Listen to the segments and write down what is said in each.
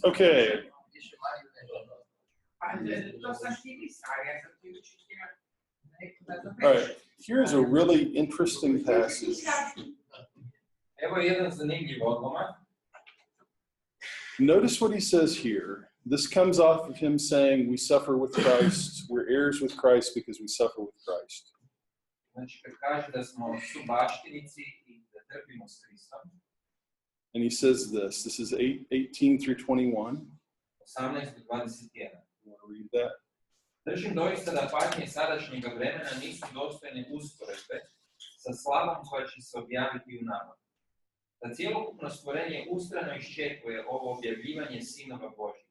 Okay. All right. Here's a really interesting passage. Notice what he says here. This comes off of him saying we suffer with Christ, we're heirs with Christ because we suffer with Christ. And he says this is 18 through 21. 18 do 21. You want to read that? Držim doista da patnje sadašnjega vremena nisu dostojne usporedbe sa slavom koja će se objaviti u nama. Da cjelokupno stvorenje ustrajno iščekuje ovo objavljivanje sinova Božjih.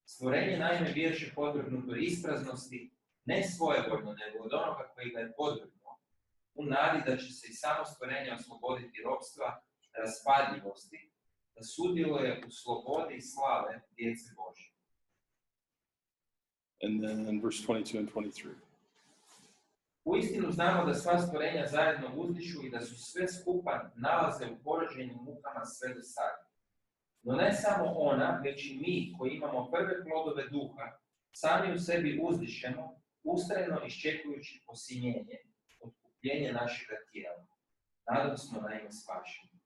Stvorenje naime bješe podvrgnuto ispraznosti, ne svojevoljno, nego od onoga koji ga je podvrgnuo, u nadi da će se i samo stvorenje osloboditi ropstva, raspadljivosti, da sudjeluje u slobodi i slave djece Božje. And then in verse 22 and 23. Uistinu znamo da sva stvorenja zajedno uzdišu i da su sve skupa nalaze u poraženim mukama sve do sada. No ne samo ona, već i mi koji imamo prve plodove duha, sami u sebi uzdišemo, ustrajno iščekujući posinjenje, otkupljenje našega tijela. Nadam smo na ime spašeni.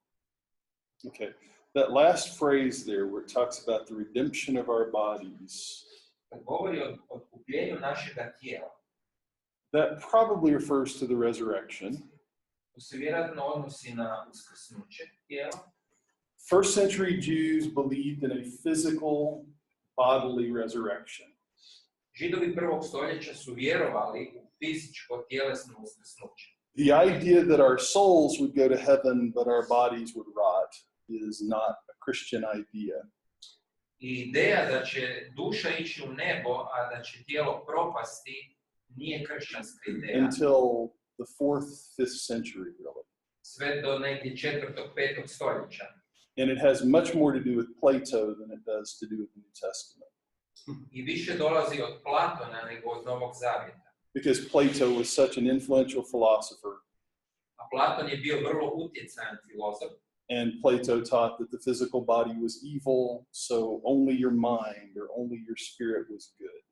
Okay, that last phrase there where it talks about the redemption of our bodies, Kad govori o otkupljenju našega tijela, that probably refers to the resurrection. to se vjerojatno odnosi na uskrsnuće tijela. First century Jews believed in a physical, bodily resurrection. Židovi prvog stoljeća su vjerovali u fizičko tjelesno uskrsnuće. The idea that our souls would go to heaven but our bodies would rot is not a Christian idea. I ideja da će duša ići u nebo, a da će tijelo propasti, nije kršćanska ideja. Until the 4th, 5th century, really. Sve do negdje 4. 5. stoljeća. And it has much more to do with Plato than it does to do with the New Testament. I više dolazi od Platona nego od Novog Zavjeta. Because Plato was such an influential philosopher. A Platon je bio vrlo utjecajan filozof. And Plato taught that the physical body was evil, so only your mind or only your spirit was good.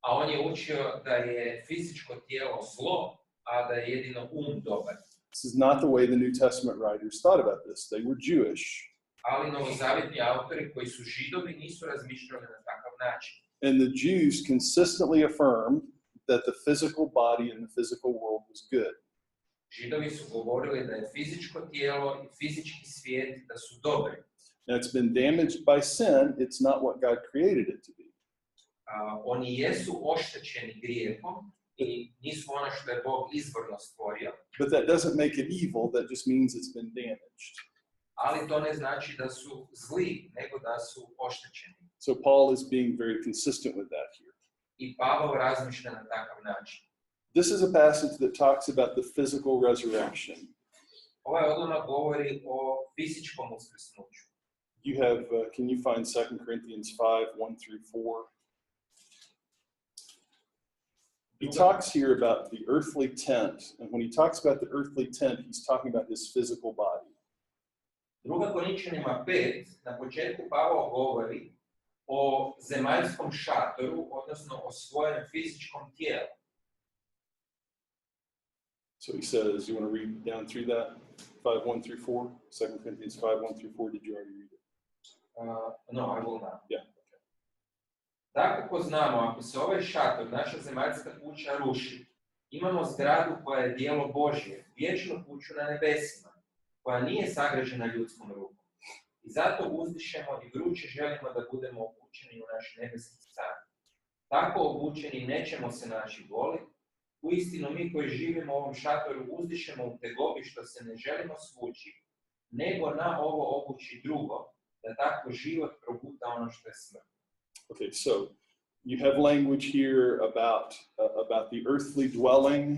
A on je učio da je fizičko tijelo zlo, a da je jedino dobar. This is not the way the New Testament writers thought about this. They were Jewish. Ali novozavjetni autori koji su Židovi nisu razmišljali na takav način. And the Jews consistently affirmed that the physical body and the physical world was good. Židovi su govorili da je fizičko tijelo i fizički svijet da su dobri. And it's been damaged by sin. It's not what God created it to be. Oni jesu oštećeni grijehom i nisu ono što je Bog izvorno stvorio. But that doesn't make it evil. That just means it's been damaged. Ali to ne znači da su zli, nego da su oštećeni. So Paul is being very consistent with that here. I Pavao razmišlja na takav način. This is a passage that talks about the physical resurrection. Ovaj odlomak govori o fizičkom uskrsnuću. You have, can you find 2 Corinthians 5, 1 through 4? He talks here about the earthly tent. And when he talks about the earthly tent, he's talking about his physical body. Druga Korinčanima 5, na početku Pavao govori o zemaljskom šatoru, odnosno o svojem fizičkom tijelu. So he says, you want to read down through that? 5, 1 through 4? 2 Corinthians 5, 1 through 4, did you already read it? No, I will not. Yeah. Okay. Dakako znamo, ako se ovaj šator, naša zemaljska kuća, ruši, imamo zgradu koja je djelo Božje, vječnu kuću na nebesima, koja nije sagrađena ljudskom rukom. I zato uzdišemo i vruće želimo da budemo obučeni u naš nebeski stan. Tako obučeni nećemo se naći goli. Uistinu mi koji živimo u ovom šatoru uzdišemo u tegobi što se ne želimo svući, nego na ovo obući drugo, da tako život proguta ono što je smrt. Okay, so you have language here about the earthly dwelling.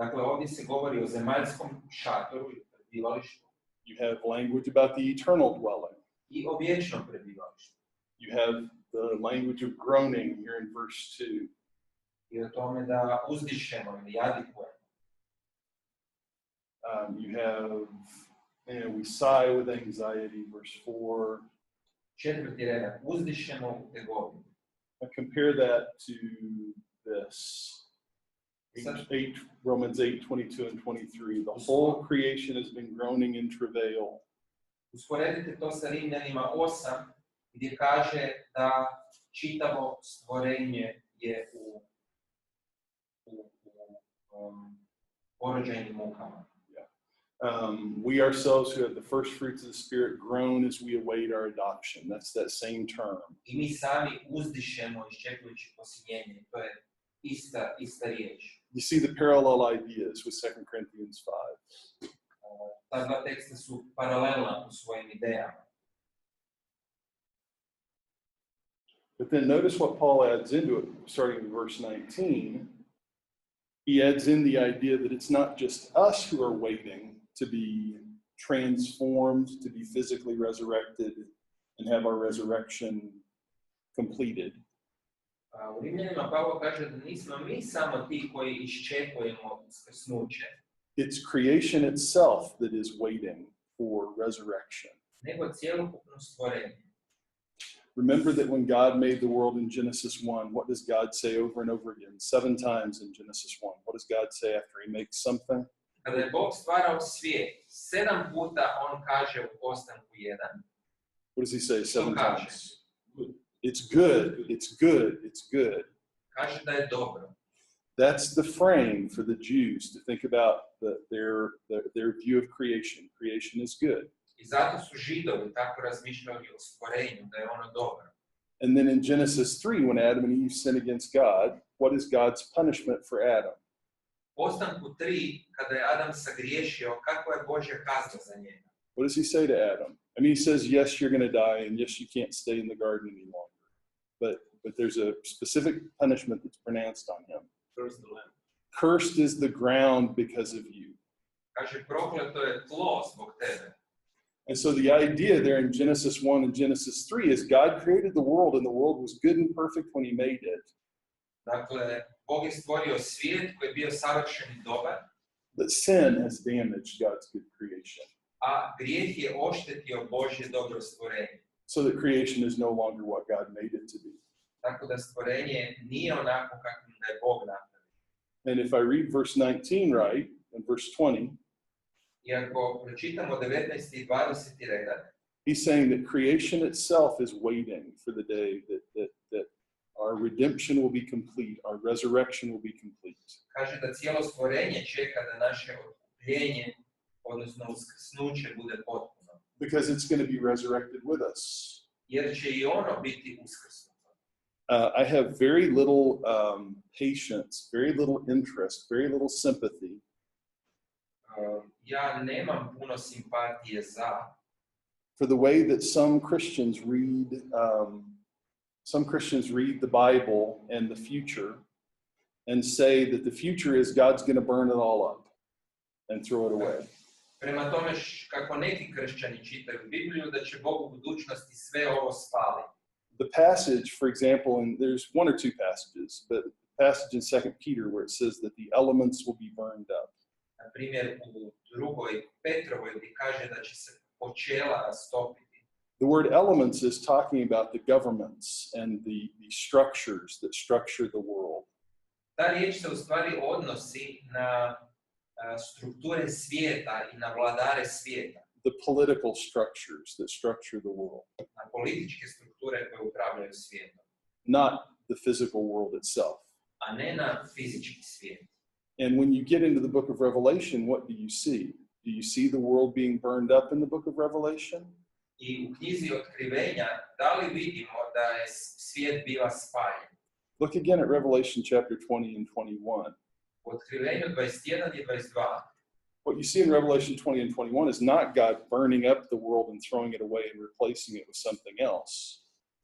Dakle, ovdje se govori o zemaljskom šatoru i prebivalištu. You have language about the eternal dwelling. I o vječnom prebivalištu. You have the language of groaning here in verse 2. I o tome da uzdišemo ili jadikujemo. We sigh with anxiety, verse 4. 4. redak, uzdišemo u tegobi. I compare that to this. Romans 8:22 and 23. The whole creation has been groaning in travail. Usporedite to sa Rimljanima 8, gdje kaže da čitavo stvorenje je u porođajnim mukama. We ourselves who have the first fruits of the Spirit groan as we await our adoption. That's that same term. I mi sami uzdišemo iščekujući posiljenje. To je ista riječ. You see the parallel ideas with 2 Corinthians 5. Ta dva teksta su paralelna u svojim idejama. But then notice what Paul adds into it, starting in verse 19. He adds in the idea that it's not just us who are waiting to be transformed, to be physically resurrected, and have our resurrection completed. U Rimljanima Pavao kaže da nismo mi samo ti koji iščekujemo uskrsnuće. It's creation itself that is waiting for resurrection. Nego cjelokupno stvorenje. Remember that when God made the world in Genesis 1, what does God say over and over again? 7 times in Genesis 1. What does God say after he makes something? Kada je Bog stvarao svijet, 7 puta on kaže u postanku 1. What does he say 7 times? It's good, it's good, it's good. Kaže da je dobro. That's the frame for the Jews to think about their view of creation. Creation is good. I zato su Židovi tako razmišljali o stvorenju, da je ono dobro. And then in Genesis 3, when Adam and Eve sin against God, what is God's punishment for Adam? Postanku 3, kada je Adam sagriješio, kakva je Božja kazna za njega? What does he say to Adam? I mean, he says, yes, you're going to die, and yes, you can't stay in the garden any longer. But there's a specific punishment that's pronounced on him. Cursed is the ground because of you. Kaže, prokleto je tlo zbog tebe. And so the idea there in Genesis 1 and Genesis 3 is God created the world, and the world was good and perfect when he made it. Dakle, Bog je stvorio svijet koji je bio savršen i dobar. But sin has damaged God's good creation. A grijeh je oštetio Božje dobro stvorenje. So that creation is no longer what God made it to be. Tako da stvorenje nije onako kako da je Bog napravio. And if I read verse 19 right, and verse 20, I ako pročitamo 19. i 20. redak, he's saying that creation itself is waiting for the day that our redemption will be complete, our resurrection will be complete. Kaže da cijelo stvorenje čeka da naše otkupljenje, odnosno uskrsnuće, bude potpuno. Because it's going to be resurrected with us. Jer će i ono biti uskrsnuto. I have very little patience, very little interest, very little sympathy. Ja nemam puno simpatije za for the way that some Christians read the Bible and the future and say that the future is God's going to burn it all up and throw it away. Prema tome kako neki kršćani čitaju Bibliju da će Bog u budućnosti sve ovo spaliti. The passage, for example, and there's 1 or 2 passages, but the passage in 2 Peter where it says that the elements will be burned up. Na primjer, u 2. Petrovoj gdje kaže da će se počela rastopiti. The word elements is talking about the governments and the structures that structure the world. Ta riječ se u stvari odnosi na strukture svijeta i na vladare svijeta. The political structures that structure the world. Na političke strukture koje upravljaju svijetom. Not the physical world itself. A ne na fizički svijet. And when you get into the book of Revelation, what do you see? Do you see the world being burned up in the book of Revelation? I u knjizi Otkrivenja, da li vidimo da je svijet biva spaljen? Look again at Revelation chapter 20 and 21. U Otkrivenju 21 i 22. What you see in Revelation 20 and 21 is not God burning up the world and throwing it away and replacing it with something else.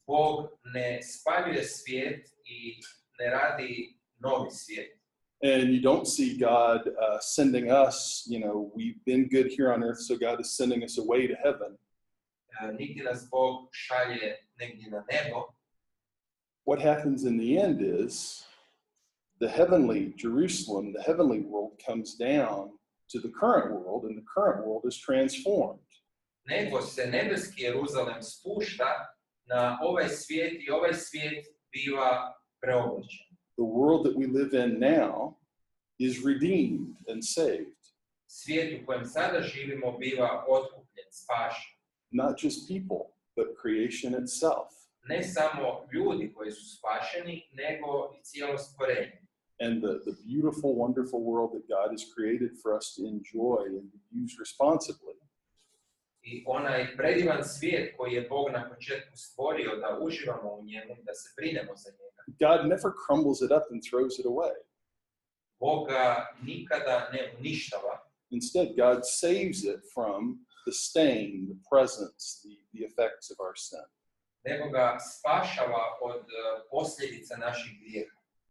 Bog ne spaljuje svijet i ne radi novi svijet. And you don't see God sending us, we've been good here on earth, so God is sending us away to heaven. Niti nas Bog šalje negdje na nebo. What happens in the end is the heavenly Jerusalem, the heavenly world comes down to the current world, and the current world is transformed. Nego se nebeski Jeruzalem spušta na ovaj svijet i ovaj svijet biva preobličen. The world that we live in now is redeemed and saved. Svijet u kojem sada živimo biva otkupljen, spašen. Not just people, but creation itself. Ne samo ljudi koji su spašeni, nego i cijelo stvorenje. And the beautiful, wonderful world that God has created for us to enjoy and use responsibly. I onaj predivan svijet koji je Bog na početku stvorio da uživamo u njemu, da se brinemo za njega. God never crumbles it up and throws it away. Bog ga nikada ne uništava. Instead, God saves it from the stain, the presence, the effects of our sin. Nego ga spašava od posljedica naših grijeha.